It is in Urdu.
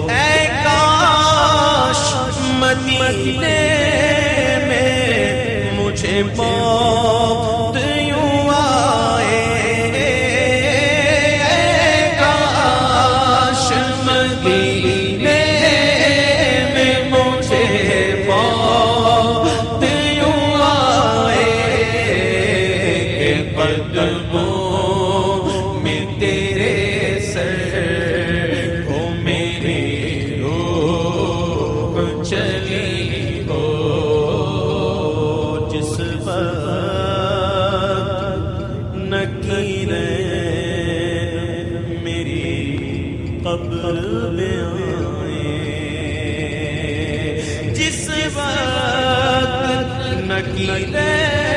اے کاش مدینے میں مجھے موت یوں آئے، اے کاش مدینے میں مجھے موت یوں آئے، قدموں میں تیرے سر ہو میری روح چلی ہو، جس وقت نکیریں میری قبر میں آئیں، جس وقت نکیریں